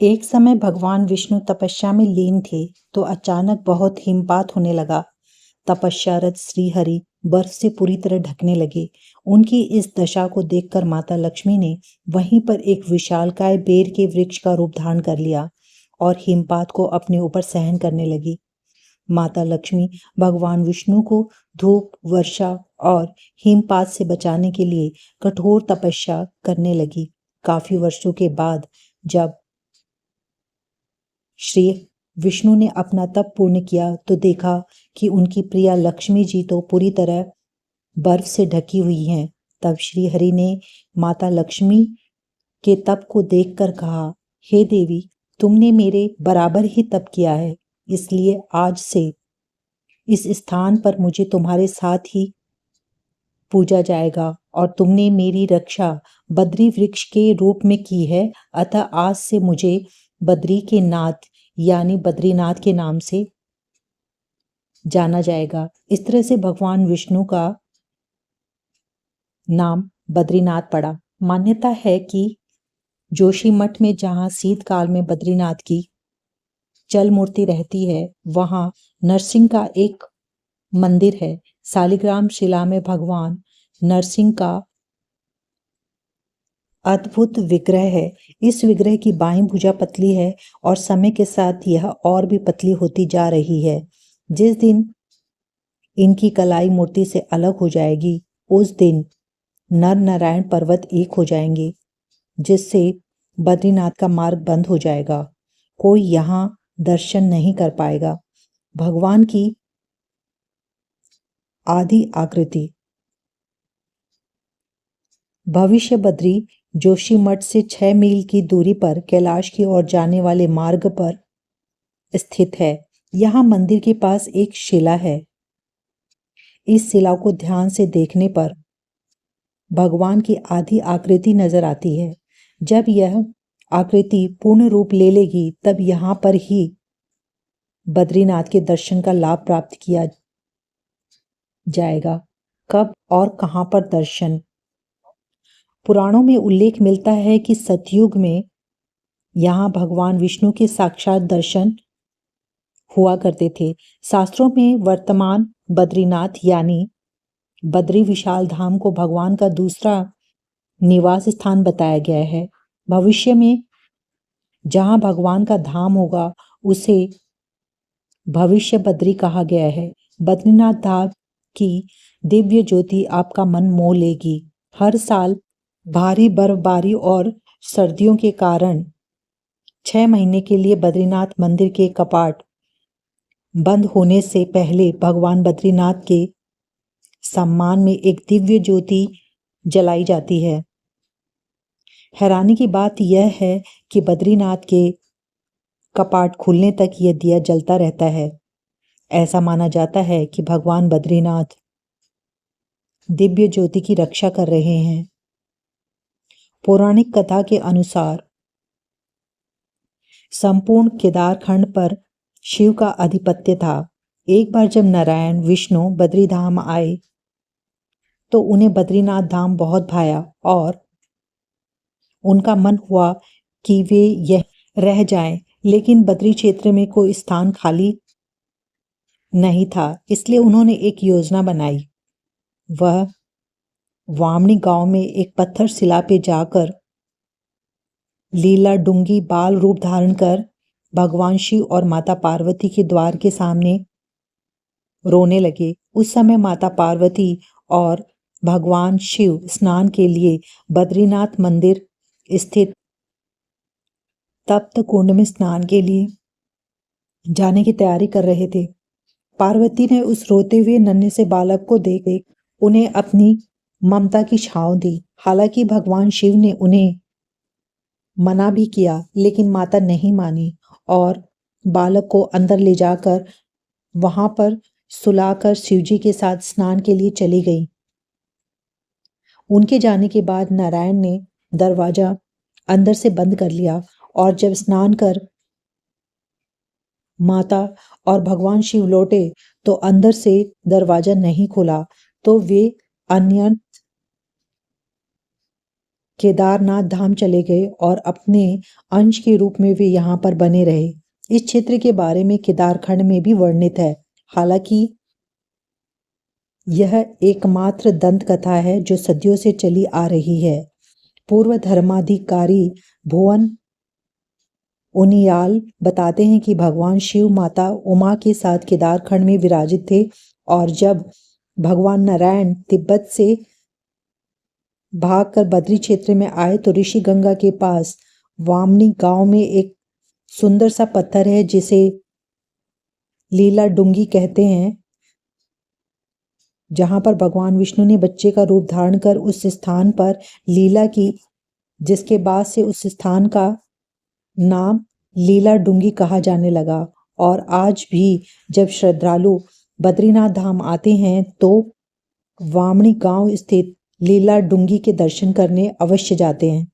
एक समय भगवान विष्णु तपस्या में लीन थे तो अचानक बहुत हिमपात होने लगा। तपस्यारत श्रीहरि बर्फ से पूरी तरह ढकने लगे। उनकी इस दशा को देखकर माता लक्ष्मी ने वहीं पर एक विशालकाय बेर के वृक्ष का रूप धारण कर लिया और हिमपात को अपने ऊपर सहन करने लगी। माता लक्ष्मी भगवान विष्णु को धूप, वर्षा और हिमपात से बचाने के लिए कठोर तपस्या करने लगी। काफी वर्षों के बाद जब श्री विष्णु ने अपना तप पूर्ण किया तो देखा कि उनकी प्रिया लक्ष्मी जी तो पूरी तरह बर्फ से ढकी हुई हैं। तब श्री हरि ने माता लक्ष्मी के तप को देखकर कहा, हे देवी, तुमने मेरे बराबर ही तप किया है, इसलिए आज से इस स्थान पर मुझे तुम्हारे साथ ही पूजा जाएगा और तुमने मेरी रक्षा बद्री वृक्ष के रूप में की है, अतः आज से मुझे बद्री के नाथ यानी बद्रीनाथ के नाम से जाना जाएगा। इस तरह से भगवान विष्णु का नाम बद्रीनाथ पड़ा। मान्यता है कि जोशीमठ में जहाँ शीतकाल में बद्रीनाथ की जल मूर्ति रहती है, वहां नरसिंह का एक मंदिर है। शालिग्राम शिला में भगवान नरसिंह का अद्भुत विग्रह है। इस विग्रह की बाईं भुजा पतली है और समय के साथ यह और भी पतली होती जा रही है। जिस दिन इनकी कलाई मूर्ति से अलग हो जाएगी, उस दिन नर नारायण पर्वत एक हो जाएंगे, जिससे बद्रीनाथ का मार्ग बंद हो जाएगा। कोई यहाँ दर्शन नहीं कर पाएगा। भगवान की आदि आकृति भविष्य बद्री जोशीमठ से 6 मील की दूरी पर कैलाश की ओर जाने वाले मार्ग पर स्थित है। यहाँ मंदिर के पास एक शिला है। इस शिला को ध्यान से देखने पर भगवान की आधी आकृति नजर आती है। जब यह आकृति पूर्ण रूप ले लेगी, तब यहाँ पर ही बद्रीनाथ के दर्शन का लाभ प्राप्त किया जाएगा। कब और कहाँ पर दर्शन? पुराणों में उल्लेख मिलता है कि सतयुग में यहाँ भगवान विष्णु के साक्षात दर्शन हुआ करते थे। शास्त्रों में वर्तमान बद्रीनाथ यानी बद्री विशाल धाम को भगवान का दूसरा निवास स्थान बताया गया है। भविष्य में जहाँ भगवान का धाम होगा, उसे भविष्य बद्री कहा गया है। बद्रीनाथ धाम की दिव्य ज्योति आपका मन मोह लेगी। हर साल भारी बर्फबारी और सर्दियों के कारण 6 महीने के लिए बद्रीनाथ मंदिर के कपाट बंद होने से पहले भगवान बद्रीनाथ के सम्मान में एक दिव्य ज्योति जलाई जाती है। हैरानी की बात यह है कि बद्रीनाथ के कपाट खुलने तक यह दिया जलता रहता है। ऐसा माना जाता है कि भगवान बद्रीनाथ दिव्य ज्योति की रक्षा कर रहे हैं। पौराणिक कथा के अनुसार संपूर्ण केदार खंड पर शिव का आधिपत्य था। एक बार जब नारायण विष्णु बद्री धाम आए तो उन्हें बद्रीनाथ धाम बहुत भाया और उनका मन हुआ कि वे यह रह जाएं, लेकिन बद्री क्षेत्र में कोई स्थान खाली नहीं था। इसलिए उन्होंने एक योजना बनाई। वह वामनी गांव में एक पत्थर शिला पे जाकर लीला डूंगी बाल रूप धारण कर भगवान शिव और माता पार्वती के द्वार के सामने रोने लगे। उस समय माता पार्वती और भगवान शिव स्नान के लिए बद्रीनाथ मंदिर स्थित तप्त कुंड में स्नान के लिए जाने की तैयारी कर रहे थे। पार्वती ने उस रोते हुए नन्हे से बालक को देख उन्हें अपनी ममता की छांव दी। हालांकि भगवान शिव ने उन्हें मना भी किया, लेकिन माता नहीं मानी और बालक को अंदर ले जाकर वहां पर सुलाकर शिवजी के साथ स्नान के लिए चली गई। उनके जाने के बाद नारायण ने दरवाजा अंदर से बंद कर लिया और जब स्नान कर माता और भगवान शिव लौटे तो अंदर से दरवाजा नहीं खुला, तो वे अन्य केदारनाथ धाम चले गए और अपने अंश के रूप में वे यहाँ पर बने रहे। इस क्षेत्र के बारे में केदारखंड में भी वर्णित है। हालांकि यह एकमात्र दंत कथा है जो सदियों से चली आ रही है। पूर्व धर्माधिकारी भुवन उनियाल बताते हैं कि भगवान शिव माता उमा के साथ केदारखंड में विराजित थे और जब भगवान नारायण तिब्बत से भागकर बद्री क्षेत्र में आए तो ऋषि गंगा के पास वामनी गांव में एक सुंदर सा पत्थर है जिसे लीला डुंगी कहते हैं, जहां पर भगवान विष्णु ने बच्चे का रूप धारण कर उस स्थान पर लीला की, जिसके बाद से उस स्थान का नाम लीला डुंगी कहा जाने लगा। और आज भी जब श्रद्धालु बद्रीनाथ धाम आते हैं तो वामनी गांव स्थित लीला डुंगी के दर्शन करने अवश्य जाते हैं।